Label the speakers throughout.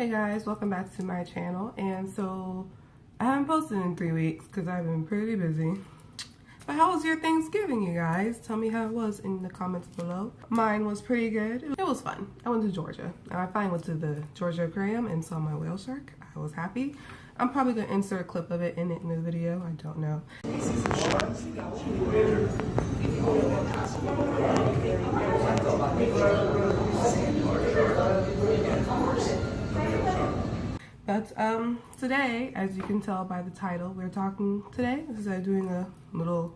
Speaker 1: Hey guys, welcome back to my channel. And so I haven't posted in 3 weeks because I've been pretty busy. But how was your Thanksgiving, you guys? Tell me how it was in the comments below. Mine was pretty good. It was fun. I went to Georgia and I finally went to the Georgia Aquarium and saw my whale shark. I was happy. I'm probably gonna insert a clip of it in the video. I don't know. But today, as you can tell by the title, we're talking today. This is doing a little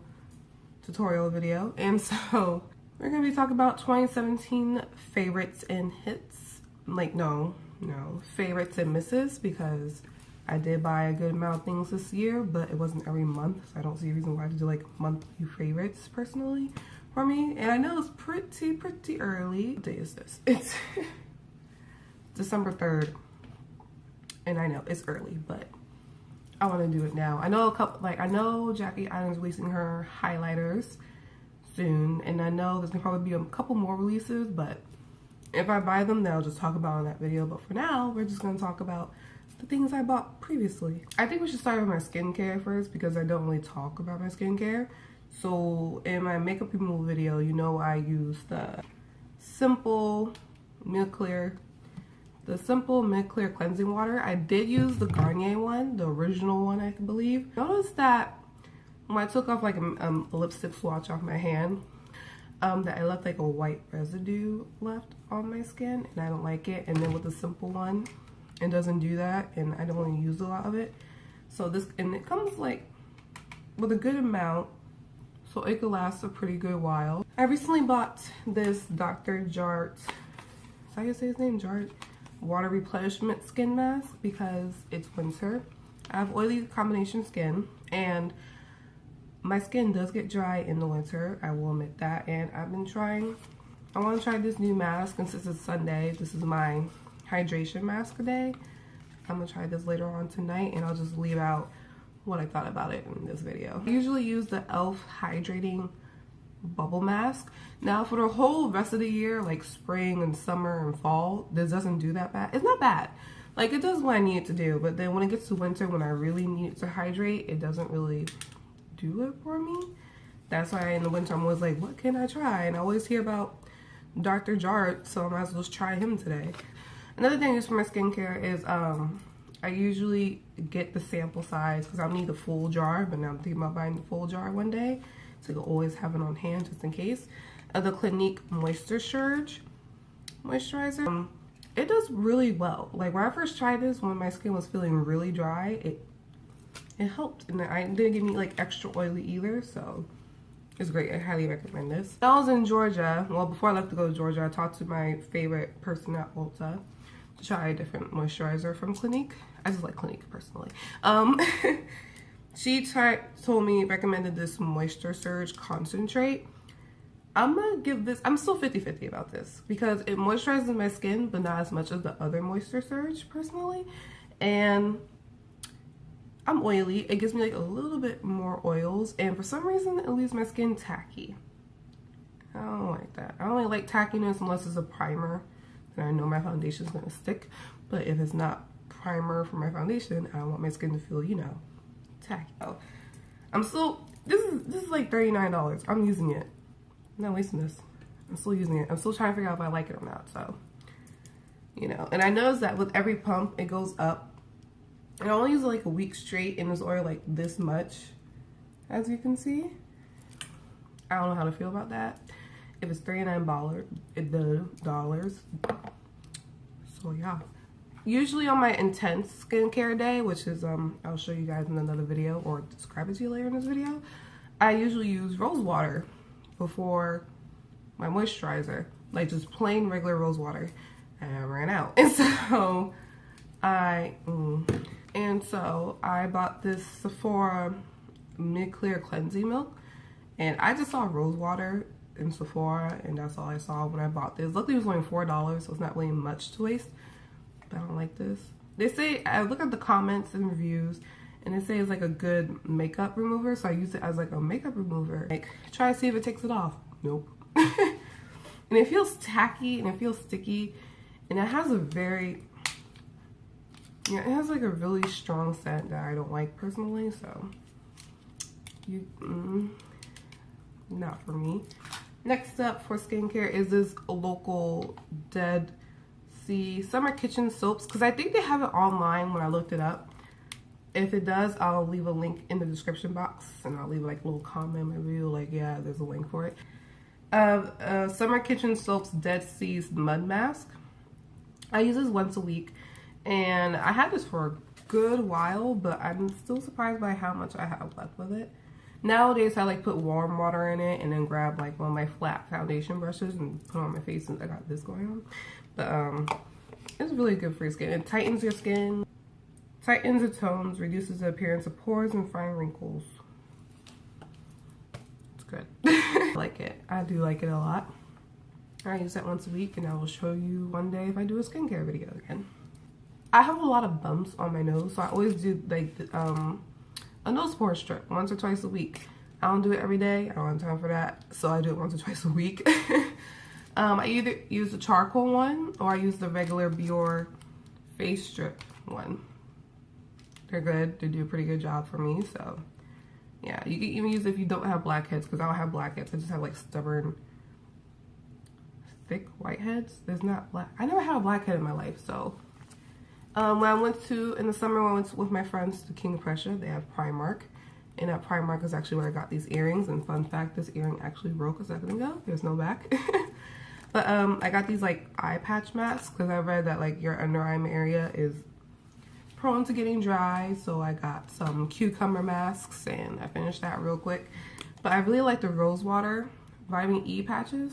Speaker 1: tutorial video, and so we're gonna be talking about 2017 favorites and hits. Like no, favorites and misses, because I did buy a good amount of things this year, but it wasn't every month, so I don't see a reason why I have to do like monthly favorites personally for me. And I know it's pretty early. What day is this? It's December 3rd. And I know it's early, but I want to do it now. I know I know Jackie Island's releasing her highlighters soon, and I know there's gonna probably be a couple more releases, but if I buy them, then I'll just talk about it in that video. But for now, we're just gonna talk about the things I bought previously. I think we should start with my skincare first, because I don't really talk about my skincare. So in my makeup removal video, you know I use the simple mid-clear cleansing water. I did use the Garnier one, the original one, I believe. Notice that when I took off like a lipstick swatch off my hand, that I left like a white residue left on my skin, and I don't like it. And then with the simple one, it doesn't do that, and I don't really use a lot of it. So this, and it comes like with a good amount, so it could last a pretty good while. I recently bought this Dr. Jart, is that how you say his name? Jart? Water replenishment skin mask, because it's winter. I have oily combination skin, and my skin does get dry in the winter, I will admit that. And I want to try this new mask, and since it's Sunday, this is my hydration mask today. I'm gonna try this later on tonight, and I'll just leave out what I thought about it in this video. I usually use the e.l.f. hydrating bubble mask. Now for the whole rest of the year, like spring and summer and fall, this doesn't do that bad. It's not bad. Like, it does what I need it to do, but then when it gets to winter, when I really need it to hydrate, it doesn't really do it for me. That's why in the winter I'm always like, what can I try? And I always hear about Dr. Jart, so I might as well just try him today. Another thing just for my skincare is I usually get the sample size, because I'll need the full jar, but now I'm thinking about buying the full jar one day, so you'll always have it on hand just in case. The Clinique Moisture Surge moisturizer. It does really well. Like, when I first tried this, when my skin was feeling really dry, it helped, and it didn't give me like extra oily either, so it's great. I highly recommend this. I was in Georgia. Well, before I left to go to Georgia, I talked to my favorite person at Ulta to try a different moisturizer from Clinique. I just like Clinique personally. She recommended this Moisture Surge Concentrate. I'm gonna give this, I'm still 50-50 about this, because it moisturizes my skin, but not as much as the other Moisture Surge personally. And I'm oily. It gives me like a little bit more oils, and for some reason it leaves my skin tacky. I don't like that. I only like tackiness unless it's a primer, and I know my foundation is gonna stick. But if it's not primer for my foundation, I want my skin to feel, you know, tacky. Oh, I'm still, this is like $39. I'm using it. I'm not wasting this. I'm still using it. I'm still trying to figure out if I like it or not, so, you know. And I noticed that with every pump, it goes up. And I only use it like a week straight, and this oil like this much, as you can see. I don't know how to feel about that. If it's $39, so yeah. Usually on my intense skincare day, which is I'll show you guys in another video, or describe it to you later in this video, I usually use rose water before my moisturizer, like just plain regular rose water, and I ran out. And so I bought this Sephora mid-clear cleansing milk, and I just saw rose water in Sephora, and that's all I saw when I bought this. Luckily it was only $4, so it's not really much to waste, but I don't like this. They say, I look at the comments and reviews, and they say it's like a good makeup remover, so I use it as like a makeup remover. Like, try to see if it takes it off. Nope. And it feels tacky, and it feels sticky, and it has a very Yeah, it has like a really strong scent that I don't like personally, so not for me. Next up for skincare is this local Dead Sea Summer Kitchen Soaps, because I think they have it online when I looked it up. If it does, I'll leave a link in the description box, and I'll leave like a little comment review, like, yeah, there's a link for it. Summer Kitchen Soaps Dead Sea's Mud Mask. I use this once a week, and I had this for a good while, but I'm still surprised by how much I have left with it. Nowadays, I like put warm water in it and then grab like one of my flat foundation brushes and put it on my face since I got this going on. But it's really good for your skin. It tightens your skin, tightens the tones, reduces the appearance of pores and fine wrinkles. It's good. I like it. I do like it a lot. I use that once a week, and I will show you one day if I do a skincare video again. I have a lot of bumps on my nose, so I always do like a nose pore strip once or twice a week. I don't do it every day. I don't have time for that, so I do it once or twice a week. I either use the charcoal one or I use the regular Biore face strip one. They're good. They do a pretty good job for me, so yeah. You can even use it if you don't have blackheads, because I don't have blackheads. I just have like stubborn, thick whiteheads. There's not black. I never had a blackhead in my life, so. When I went to, in the summer, when I went with my friends to King of Prussia, they have Primark. And at Primark is actually where I got these earrings. And fun fact, this earring actually broke a second ago. There's no back. But I got these like eye patch masks because I read that like your under eye area is prone to getting dry. So I got some cucumber masks and I finished that real quick. But I really like the rose water vitamin E patches.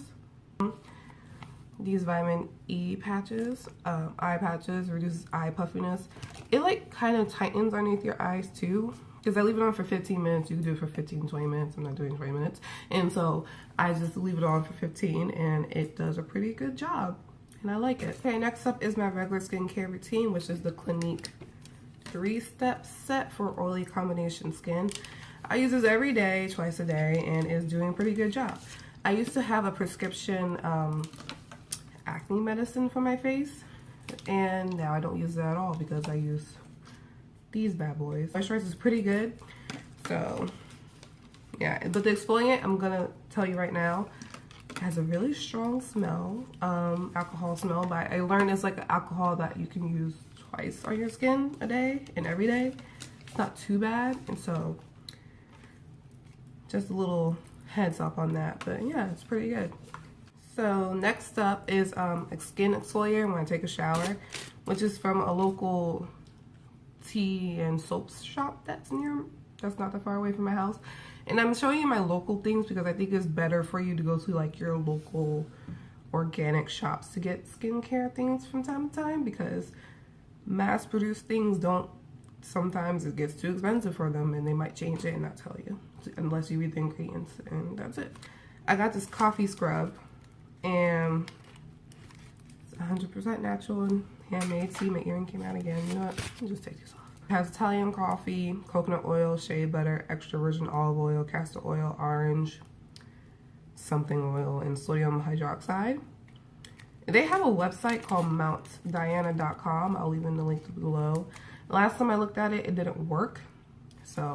Speaker 1: These vitamin E patches, eye patches, reduces eye puffiness. It like kind of tightens underneath your eyes too, because I leave it on for 15 minutes. You can do it for 15, 20 minutes. I'm not doing 20 minutes. And so I just leave it on for 15 and it does a pretty good job. And I like it. Okay, next up is my regular skincare routine, which is the Clinique 3-step set for oily combination skin. I use this every day, twice a day, and it's doing a pretty good job. I used to have a prescription acne medicine for my face, and now I don't use that at all because I use these bad boys. Moisturizer is pretty good, so yeah. But the exfoliant, I'm gonna tell you right now, has a really strong smell, alcohol smell. But I learned it's like an alcohol that you can use twice on your skin a day and every day. It's not too bad, and so just a little heads up on that. But yeah, it's pretty good. So next up is a skin exfoliator when I take a shower, which is from a local tea and soaps shop that's not that far away from my house. And I'm showing you my local things because I think it's better for you to go to like your local organic shops to get skincare things from time to time, because mass-produced things don't, sometimes it gets too expensive for them and they might change it and not tell you unless you read the ingredients, and that's it. I got this coffee scrub, and it's 100% natural and handmade. See, my earring came out again. You know what? I'll just take this off. It has Italian coffee, coconut oil, shea butter, extra virgin olive oil, castor oil, orange, something oil, and sodium hydroxide. They have a website called mountdiana.com. I'll leave in the link below. Last time I looked at it, it didn't work. So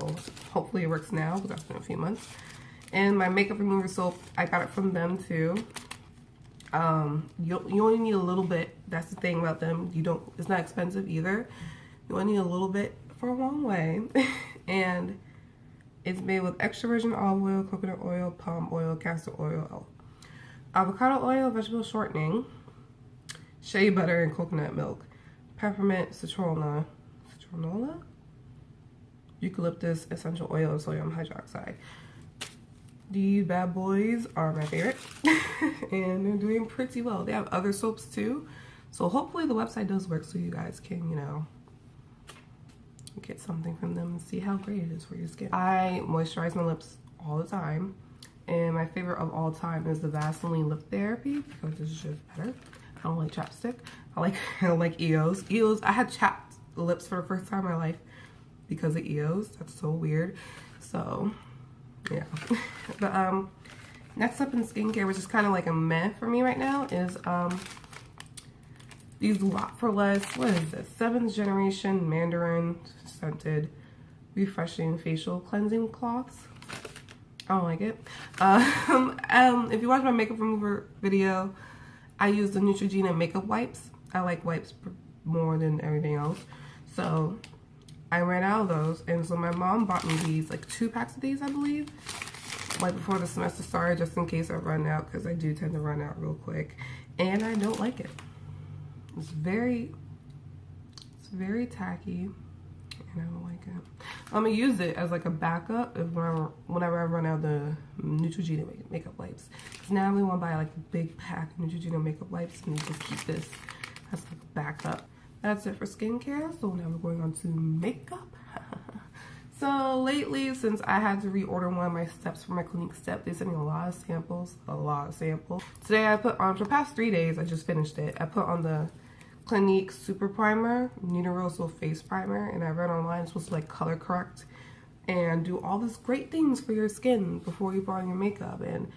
Speaker 1: hopefully it works now, because that's been a few months. And my makeup remover soap, I got it from them too. You only need a little bit. That's the thing about them. It's not expensive either. You only need a little bit for a long way. And it's made with extra virgin olive oil, coconut oil, palm oil, castor oil, avocado oil, vegetable shortening, shea butter, and coconut milk, peppermint, citronella, eucalyptus essential oil, and sodium hydroxide. These bad boys are my favorite, and they're doing pretty well. They have other soaps too, so hopefully the website does work so you guys can, you know, get something from them and see how great it is for your skin. I moisturize my lips all the time, and my favorite of all time is the Vaseline Lip Therapy because it's just better. I don't like chapstick. I don't like EOS. I had chapped lips for the first time in my life because of EOS. That's so weird. So yeah. But next up in skincare, which is kind of like a meh for me right now, is These Lot for Less, what is this? 7th generation Mandarin scented refreshing facial cleansing cloths. I don't like it. If you watch my makeup remover video, I use the Neutrogena makeup wipes. I like wipes more than everything else. So I ran out of those, and so my mom bought me these, like 2 packs of these, I believe, like before the semester started, just in case I run out, because I do tend to run out real quick, and I don't like it. It's very tacky, and I don't like it. I'm gonna use it as like a backup whenever I run out of the Neutrogena makeup wipes. Because now I really want to buy like a big pack of Neutrogena makeup wipes and just keep this as like a backup. That's it for skincare. So now we're going on to makeup. So lately, since I had to reorder one of my steps for my Clinique step, they sent me a lot of samples. Today I put on, for the past 3 days, I just finished it. I put on the Clinique Superprimer, Universal Face Primer, and I read online it's supposed to like color correct and do all these great things for your skin before you put on your makeup. And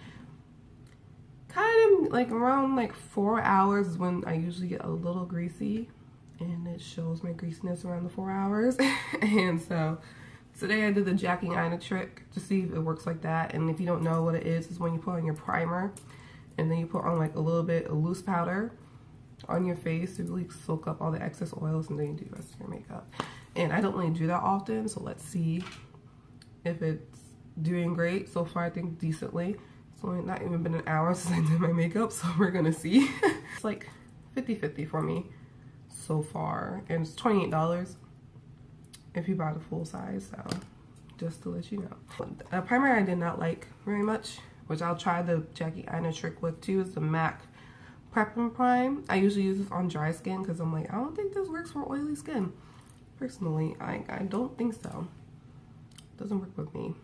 Speaker 1: kind of like around like 4 hours is when I usually get a little greasy, and it shows my greasiness around the 4 hours. And so today I did the jacking eyeliner trick to see if it works like that. And if you don't know what it is when you put on your primer and then you put on like a little bit of loose powder on your face to really soak up all the excess oils, and then you do the rest of your makeup. And I don't really do that often, so let's see if it's doing great. So far I think decently. It's only not even been an hour since I did my makeup, so we're gonna see. It's like 50-50 for me so far, and it's $28 if you buy the full size, so just to let you know. A primer I did not like very much, which I'll try the jacking eyeliner trick with too, is the MAC Prep and Prime. I usually use this on dry skin because I'm like, I don't think this works for oily skin. Personally, I don't think so. It doesn't work with me.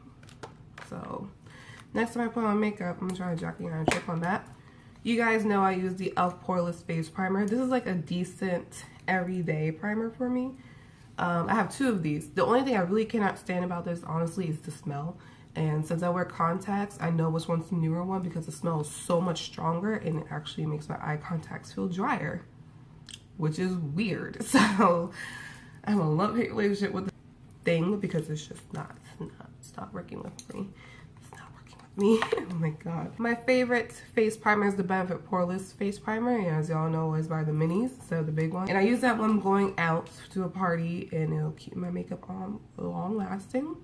Speaker 1: So next time I put on makeup, I'm gonna try a jacking eyeliner trick on that. You guys know I use the e.l.f. Poreless Face Primer. This is like a decent everyday primer for me. I have 2 of these. The only thing I really cannot stand about this, honestly, is the smell. And since I wear contacts, I know which one's the newer one because the smell is so much stronger, and it actually makes my eye contacts feel drier, which is weird. So I have a love-hate relationship with the thing because it's just not working with me. It's not working with me. Oh my god. My favorite face primer is the Benefit Poreless Face Primer, and as y'all know, I always buy the minis, so the big one. And I use that when I'm going out to a party, and it'll keep my makeup on long lasting.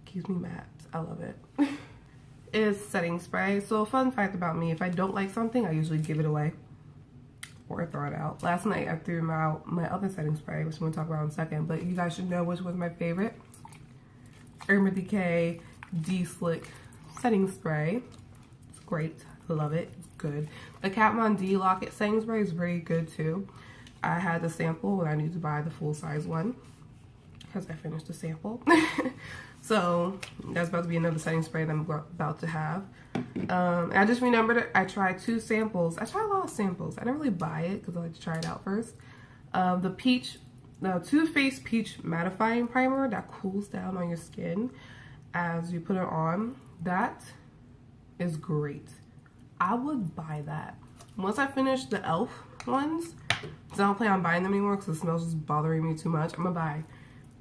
Speaker 1: Keeps me matte. I love it. Is setting spray. So a fun fact about me, if I don't like something, I usually give it away or throw it out. Last night I threw out my other setting spray, which I'm going to talk about in a second, but you guys should know which was my favorite. Urban Decay D-Slick setting spray. It's great. I love it. It's good. The Kat Von D Lock-It setting spray is very good too. I had the sample and I need to buy the full size one because I finished the sample. So that's about to be another setting spray that I'm about to have. I just remembered it. I tried 2 samples. I tried a lot of samples. I didn't really buy it because I like to try it out first. The Too Faced Peach Mattifying Primer that cools down on your skin as you put it on. That is great. I would buy that. Once I finish the e.l.f. ones, because I don't plan on buying them anymore because the smell's just bothering me too much, I'm going to buy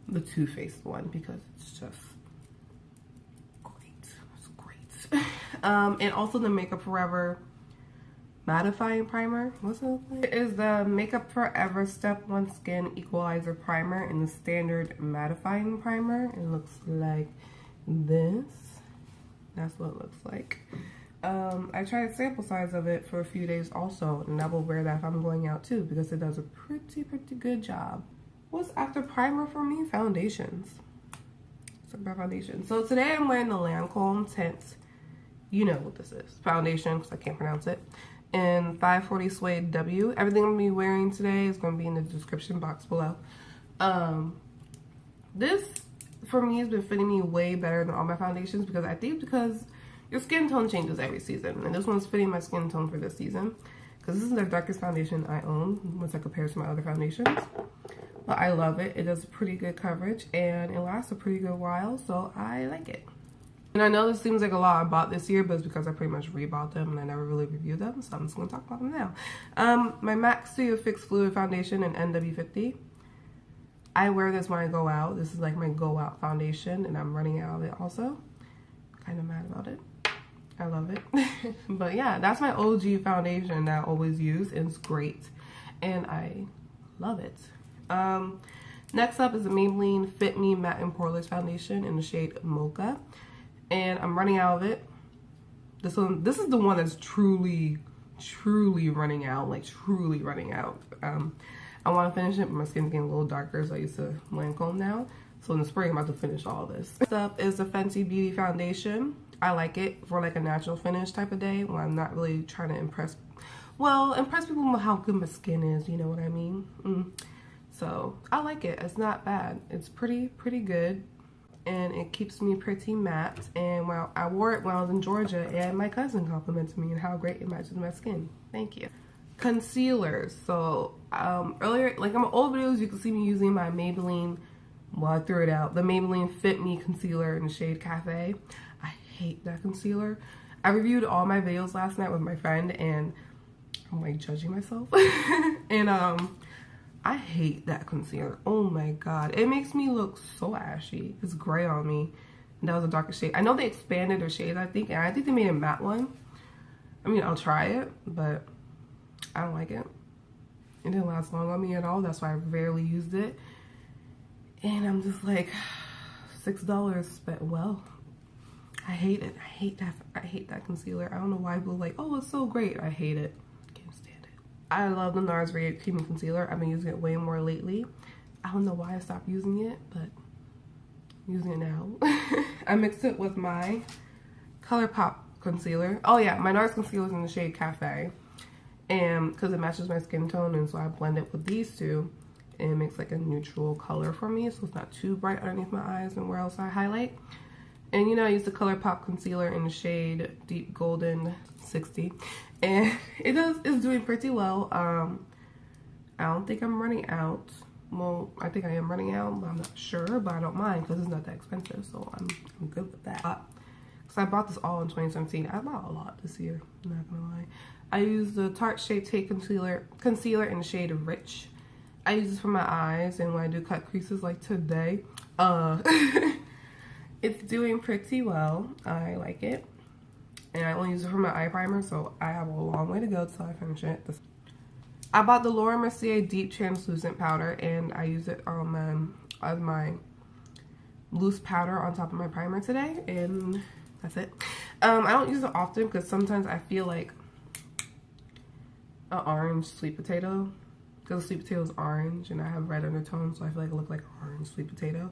Speaker 1: the Too Faced one because it's just great. It's great. And also the Makeup Forever Mattifying Primer. What's it? It is the Makeup Forever Step 1 Skin Equalizer Primer in the standard mattifying primer. It looks like this. That's what it looks like. I tried a sample size of it for a few days also, and I will wear that if I'm going out too because it does a pretty good job. What's after primer for me? Foundations. Let's talk about foundation. So today I'm wearing the Lacncome Teint. You know what this is. Foundation, because I can't pronounce it. And 540 Suede W. Everything I'm going to be wearing today is going to be in the description box below. This, for me, has been fitting me way better than all my foundations because I think because your skin tone changes every season. And this one's fitting my skin tone for this season. Because this is the darkest foundation I own once I compare it to my other foundations. But I love it. It does pretty good coverage and it lasts a pretty good while, so I like it. And I know this seems like a lot I bought this year, but it's because I pretty much rebought them and I never really reviewed them, so I'm just going to talk about them now. My MAC Studio Fix Fluid Foundation in NW50. I wear this when I go out. This is like my go out foundation, and I'm running out of it also. Kind of mad about it. I love it. But yeah, that's my OG foundation that I always use. It's great, and I love it. Next up is the Maybelline Fit Me Matte and Poreless Foundation in the shade Mocha, and I'm running out of it. This is the one that's truly running out, like truly running out. I want to finish it, but my skin's getting a little darker, so I use the Lacncome now. So in the spring, I'm about to finish all this. Next up is the Fenty Beauty Foundation. I like it for like a natural finish type of day when I'm not really trying to impress people with how good my skin is, you know what I mean? So I like it. It's not bad. It's pretty good, and it keeps me pretty matte. And while I wore it when I was in Georgia, and my cousin complimented me on how great it matches my skin. Thank you. Concealers. So earlier, like in my old videos, you can see me using my Maybelline, well, I threw it out, the Maybelline Fit Me concealer in the shade Cafe. I hate that concealer. I reviewed all my videos last night with my friend, and I'm like judging myself. And I hate that concealer. Oh my god, it makes me look so ashy. It's gray on me, and that was a darker shade. I know they expanded their shades, I think, and I think they made a matte one. I mean, I'll try it, but I don't like it. It didn't last long on me at all. That's why I rarely used it. And I'm just like, $6 spent well. I hate it. I hate that concealer. I don't know why people are like, oh, it's so great. I hate it. Can't stand it. I love the NARS Radiant Creamy Concealer. I've been using it way more lately. I don't know why I stopped using it, but I'm using it now. I mixed it with my Colourpop concealer. Oh yeah, my NARS concealer is in the shade Cafe. And because it matches my skin tone, and so I blend it with these two, and it makes like a neutral color for me, so it's not too bright underneath my eyes and where else I highlight. And you know, I use the Colourpop concealer in the shade Deep Golden 60, and it's doing pretty well. I don't think I'm running out. Well, I think I am running out, but I'm not sure, but I don't mind because it's not that expensive, so I'm good with that. Because I bought this all in 2017. I bought a lot this year, I'm not gonna lie. I use the Tarte Shea Take concealer in the shade Rich. I use this for my eyes, and when I do cut creases like today, it's doing pretty well. I like it. And I only use it for my eye primer, so I have a long way to go till I finish it. I bought the Laura Mercier Deep Translucent Powder, and I use it as my loose powder on top of my primer today, and that's it. I don't use it often because sometimes I feel like an orange sweet potato, because the sweet potato is orange and I have red undertones, so I feel like I look like an orange sweet potato,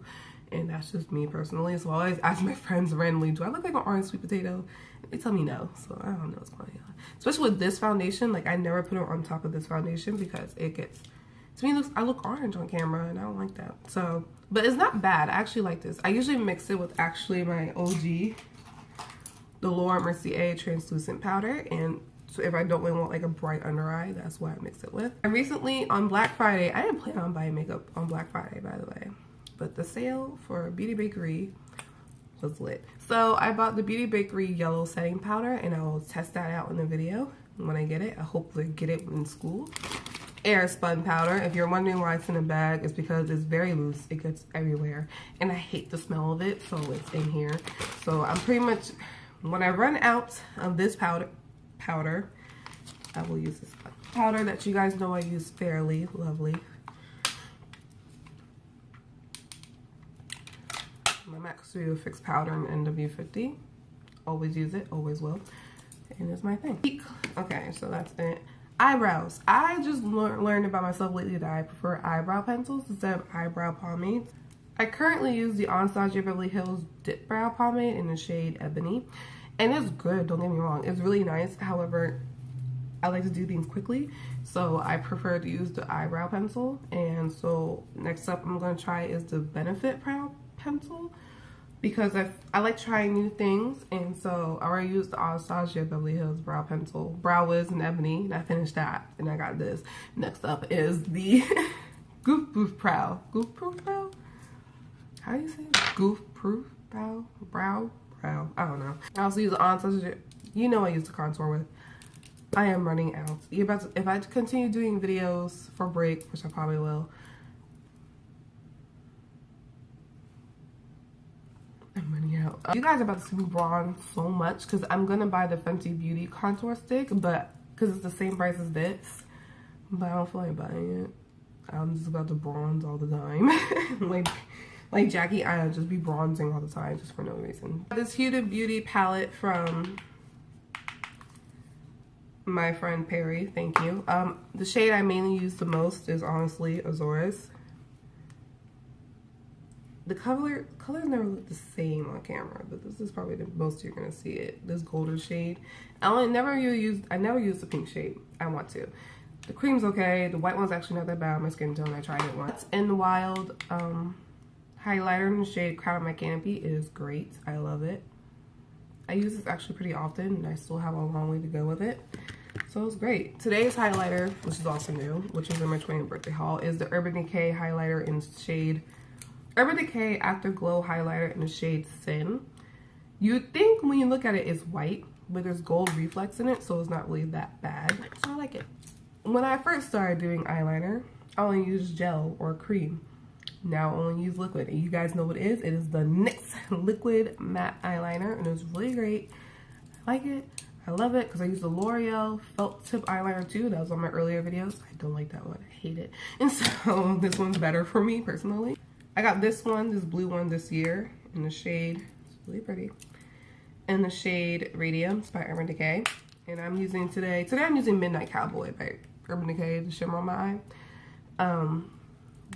Speaker 1: and that's just me personally. So I always ask my friends randomly, do I look like an orange sweet potato? They tell me no, so I don't know what's going on. Especially with this foundation, like I never put it on top of this foundation because it gets, to me, I look orange on camera, and I don't like that. So, but it's not bad. I actually like this. I usually mix it with actually my OG, the Laura Mercier Translucent Powder, and so if I don't really want like a bright under eye, that's what I mix it with. And recently on Black Friday, I didn't plan on buying makeup on Black Friday, by the way, but the sale for Beauty Bakery was lit. So I bought the Beauty Bakery Yellow Setting Powder, and I will test that out in the video when I get it. I hopefully get it in school. Air Spun Powder. If you're wondering why it's in a bag, it's because it's very loose. It gets everywhere, and I hate the smell of it, so it's in here. So I'm pretty much, when I run out of this powder, I will use this powder that you guys know I use fairly lovely. My MAC Studio Fix powder in NW50. Always use it, always will. And it's my thing. Okay, so that's it. Eyebrows. I just learned about myself lately that I prefer eyebrow pencils instead of eyebrow pomades. I currently use the Anastasia Beverly Hills Dipbrow Pomade in the shade Ebony. And it's good, don't get me wrong. It's really nice. However, I like to do things quickly, so I prefer to use the eyebrow pencil. And so next up I'm going to try is the Benefit Brow Pencil, because I like trying new things. And so I already used the Anastasia Beverly Hills Brow Pencil, Brow Wiz and Ebony, and I finished that, and I got this. Next up is the Goof Proof Brow. Goof Proof Brow? How do you say it? Goof Proof Brow? brow. I don't know. I also use on, you know I use the contour with. I am running out. If I continue doing videos for break, which I probably will, I'm running out. You guys are about to see me bronze so much because I'm gonna buy the Fenty Beauty contour stick, but because it's the same price as this, but I don't feel like buying it. I'm just about to bronze all the time. like Jackie, I just be bronzing all the time just for no reason. This Huda Beauty palette from my friend Perry, thank you. The shade I mainly use the most is honestly Azores. The colors never look the same on camera, but this is probably the most you're gonna see it. This golden shade. I never use the pink shade. I want to. The cream's okay. The white one's actually not that bad on my skin tone. I tried it once. In Wild highlighter in the shade Crown My Canopy is great. I love it. I use this actually pretty often, and I still have a long way to go with it. So it's great. Today's highlighter, which is also new, which is in my 20th birthday haul, is the Urban Decay highlighter in shade Urban Decay Afterglow Highlighter in the shade Sin. You'd think when you look at it, it's white, but there's gold reflex in it, so it's not really that bad. So I like it. When I first started doing eyeliner, I only used gel or cream. Now I only use liquid. And you guys know what it is. It is the NYX Liquid Matte Eyeliner, and it's really great. I like it. I love it because I use the L'Oreal Felt Tip Eyeliner too. That was on my earlier videos. I don't like that one. I hate it. And so this one's better for me personally. I got this one, this blue one this year in the shade, it's really pretty, in the shade Radium. It's by Urban Decay. And I'm using today I'm using Midnight Cowboy by Urban Decay, the shimmer on my eye.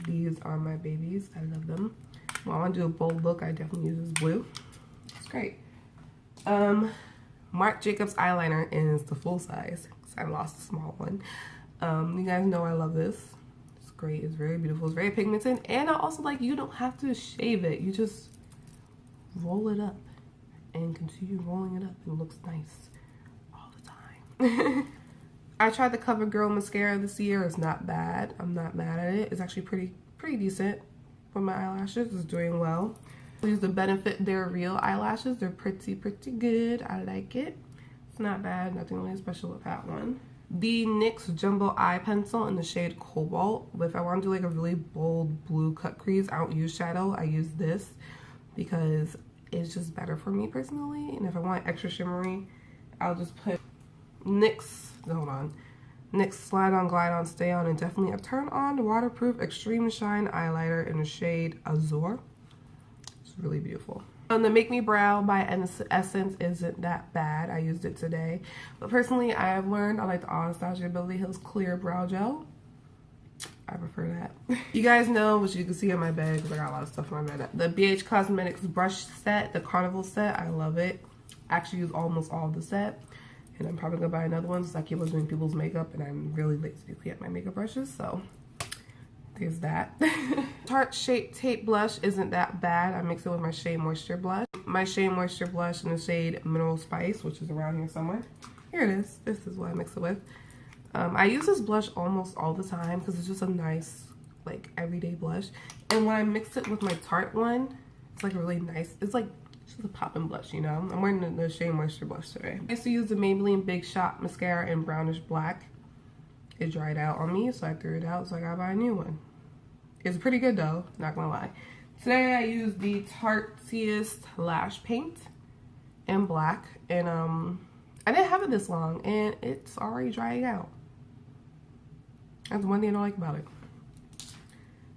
Speaker 1: These are my babies. I love them. When I want to do a bold look, I definitely use this blue. It's great. Marc Jacobs eyeliner is the full size because I lost the small one. You guys know I love this. It's great. It's very beautiful. It's very pigmented. And I also like, you don't have to shave it. You just roll it up and continue rolling it up. It looks nice all the time. I tried the CoverGirl mascara this year. It's not bad. I'm not mad at it. It's actually pretty decent for my eyelashes. It's doing well. I use the Benefit They're Real eyelashes. They're pretty good. I like it. It's not bad. Nothing really special with that one. The NYX Jumbo Eye Pencil in the shade Cobalt. If I want to do like a really bold blue cut crease, I don't use shadow. I use this because it's just better for me personally. And if I want extra shimmery, I'll just put NYX, hold on, NYX Slide On, Glide On, Stay On, and definitely a Turn On Waterproof Extreme Shine Eyeliner in the shade Azure. It's really beautiful. The Make Me Brow by Essence isn't that bad. I used it today. But personally, I have learned I like the Anastasia Beverly Hills Clear Brow Gel. I prefer that. You guys know, which you can see on my bed, because I got a lot of stuff on my bed. The BH Cosmetics brush set, the Carnival set, I love it. I actually use almost all of the set. And I'm probably going to buy another one since I keep on doing people's makeup. And I'm really lazy to get my makeup brushes, so there's that. Tarte Shape Tape Blush isn't that bad. I mix it with my Shea Moisture Blush. My Shea Moisture Blush in the shade Mineral Spice, which is around here somewhere. Here it is. This is what I mix it with. I use this blush almost all the time because it's just a nice, like, everyday blush. And when I mix it with my Tarte one, it's like a really nice, it's like just a poppin' blush, you know? I'm wearing the Shea Moisture Blush today. I used to use the Maybelline Big Shot Mascara in Brownish Black. It dried out on me, so I threw it out, so I gotta buy a new one. It's pretty good though, not gonna lie. Today I used the Tartiest Lash Paint in black, and I didn't have it this long, and it's already drying out. That's one thing I don't like about it.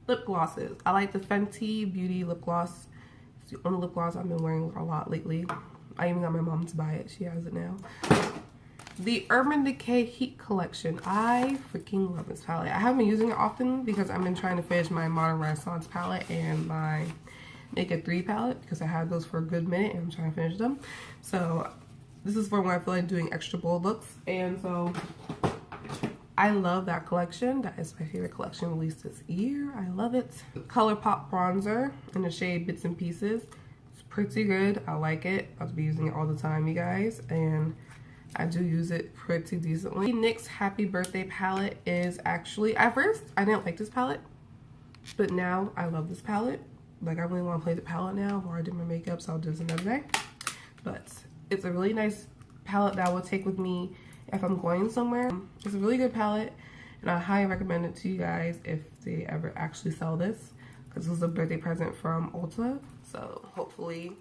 Speaker 1: Lip glosses. I like the Fenty Beauty lip gloss. It's the only lip gloss I've been wearing a lot lately. I even got my mom to buy it. She has it now. The Urban Decay Heat Collection. I freaking love this palette. I haven't been using it often because I've been trying to finish my Modern Renaissance palette and my Naked 3 palette because I had those for a good minute and I'm trying to finish them. So this is for when I feel like doing extra bold looks. And so I love that collection. That is my favorite collection released this year. I love it. Colourpop bronzer in the shade Bits and Pieces. It's pretty good. I like it. I'll be using it all the time, you guys. And I do use it pretty decently. The NYX Happy Birthday palette is actually, at first, I didn't like this palette. But now I love this palette. Like, I really want to play the palette now. I've already did my makeup, so I'll do this another day. but it's a really nice palette that I will take with me if I'm going somewhere. It's a really good palette, and I highly recommend it to you guys if they ever actually sell this, because this was a birthday present from Ulta, so hopefully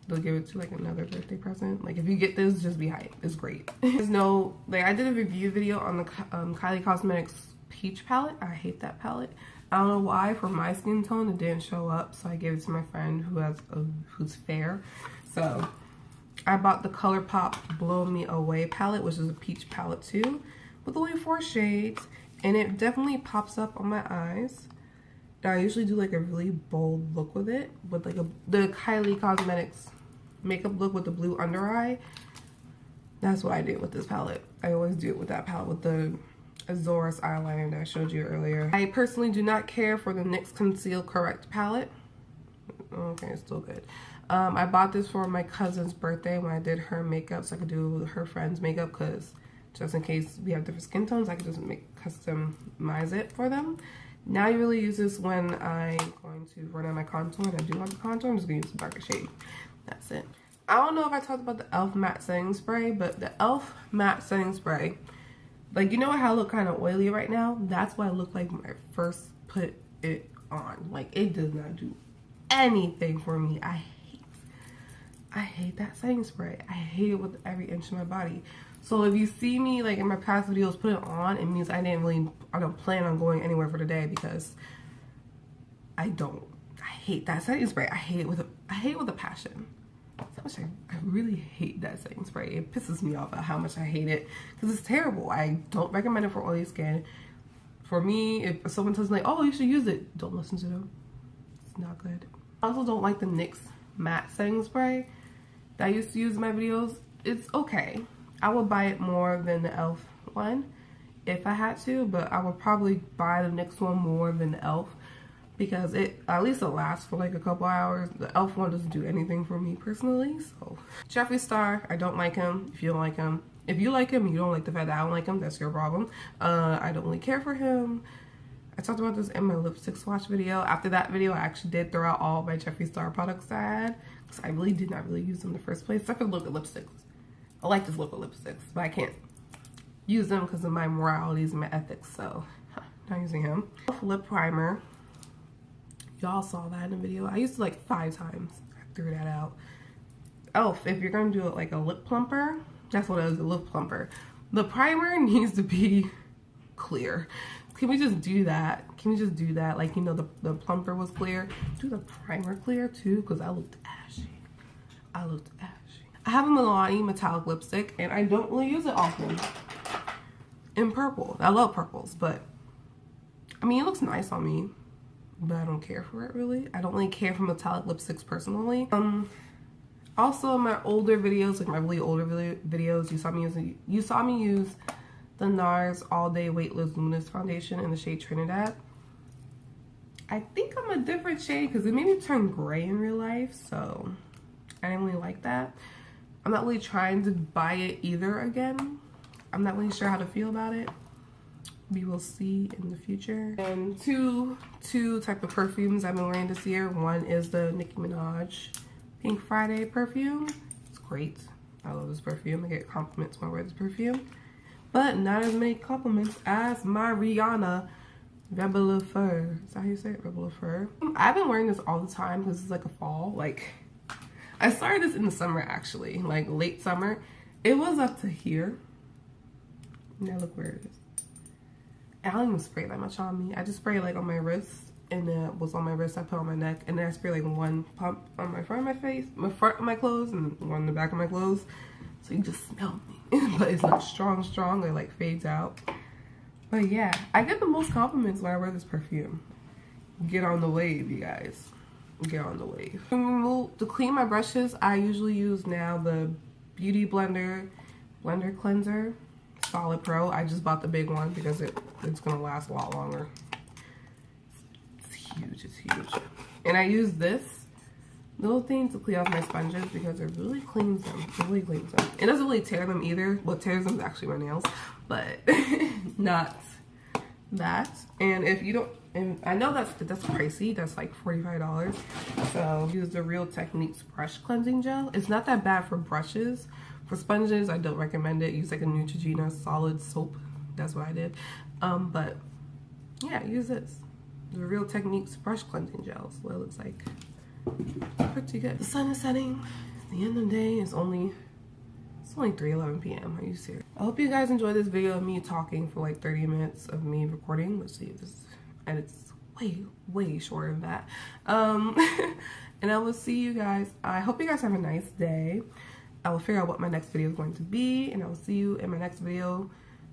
Speaker 1: they'll give it to like another birthday present. Like if you get this, just be hyped. It's great. There's no, like, I did a review video on the Kylie Cosmetics Peach palette. I hate that palette. I don't know why. For my skin tone, it didn't show up, so I gave it to my friend who's fair. So I bought the Colourpop Blow Me Away palette, which is a peach palette too, with only 4 shades, and it definitely pops up on my eyes. Now, I usually do like a really bold look with it, with like the Kylie Cosmetics makeup look with the blue under eye. That's what I did with this palette. I always do it with that palette, with the Azores eyeliner that I showed you earlier. I personally do not care for the NYX Conceal Correct palette. Okay, it's still good. I bought this for my cousin's birthday when I did her makeup, so I could do her friend's makeup, because just in case we have different skin tones, I could just customize it for them. Now I really use this when I'm going to run out my contour, and I do have the contour. I'm just going to use a darker shade. That's it. I don't know if I talked about the e.l.f. matte setting spray, but the e.l.f. matte setting spray, like, you know how I look kind of oily right now? That's what I look like when I first put it on. Like, it does not do anything for me. I hate that setting spray. I hate it with every inch of my body. So if you see me, like, in my past videos put it on, it means I don't plan on going anywhere for the day, because I hate that setting spray. I hate it with a passion. So much I really hate that setting spray. It pisses me off at how much I hate it, because it's terrible. I don't recommend it for oily skin. For me, if someone tells me like, oh, you should use it, don't listen to them. It's not good. I also don't like the NYX matte setting spray that I used to use in my videos. It's okay. I would buy it more than the e.l.f. one if I had to, but I would probably buy the NYX one more than the e.l.f. because at least it lasts for like a couple hours. The e.l.f. one doesn't do anything for me personally. So Jeffree Star, I don't like him. If you don't like him, if you like him and you don't like the fact that I don't like him, that's your problem. I don't really care for him. I talked about this in my lipstick swatch video. After that video, I actually did throw out all my Jeffree Star products I had, because I really did not really use them in the first place. I could look at lipsticks. I like this look at lipsticks, but I can't use them because of my moralities and my ethics, so not using him. Lip primer. Y'all saw that in the video. I used it like 5 times. I threw that out. e.l.f., if you're going to do it like a lip plumper, that's what it is, a lip plumper. The primer needs to be clear. Can we just do that? Can we just do that? Like, you know, the plumper was clear. Do the primer clear too, because I looked ashy. I looked ashy. I have a Milani metallic lipstick, and I don't really use it often. In purple. I love purples, but I mean, it looks nice on me, but I don't care for it really. I don't really care for metallic lipsticks personally. Also in my older videos, like my really older videos, you saw me use the NARS All Day Weightless Luminous Foundation in the shade Trinidad. I think I'm a different shade because it made me turn gray in real life, so I didn't really like that. I'm not really trying to buy it either again. I'm not really sure how to feel about it. We will see in the future. And two type of perfumes I've been wearing this year. One is the Nicki Minaj Pink Friday perfume. It's great. I love this perfume. I get compliments when I wear this perfume. But not as many compliments as my Rihanna Rebel Le Fur. Is that how you say it? Rebel Le Fur. I've been wearing this all the time because it's like a fall. Like, I started this in the summer actually. Like late summer. It was up to here. Now look where it is. I don't even spray that much on me. I just spray like on my wrist, and then what's on my wrist I put on my neck, and then I spray like one pump on my front of my face, my front of my clothes, and one in the back of my clothes. So you just smell me. But it's not strong. It like fades out. But yeah, I get the most compliments when I wear this perfume. Get on the wave, you guys. Get on the wave. To clean my brushes, I usually use now the Beauty Blender Cleanser Solid Pro. I just bought the big one because it's gonna last a lot longer. It's huge, it's huge. And I use this little thing to clean off my sponges because it really cleans them. It really cleans them. It doesn't really tear them either. What tears them is actually my nails, but not that. And if you don't, And I know that's pricey. That's like $45. So use the Real Techniques brush cleansing gel. It's not that bad for brushes. For sponges, I don't recommend it. Use like a Neutrogena solid soap. That's what I did. But yeah, use this. The Real Techniques brush cleansing gel. That's what it looks like. Pretty good. The sun is setting. At the end of the day, it's only 3:11 p.m. Are you serious? I hope you guys enjoyed this video of me talking for like 30 minutes of me recording. Let's see if this edits way shorter than that. And I will see you guys. I hope you guys have a nice day. I will figure out what my next video is going to be, and I will see you in my next video.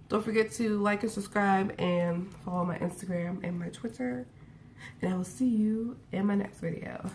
Speaker 1: Don't forget to like and subscribe and follow my Instagram and my Twitter. And I will see you in my next video.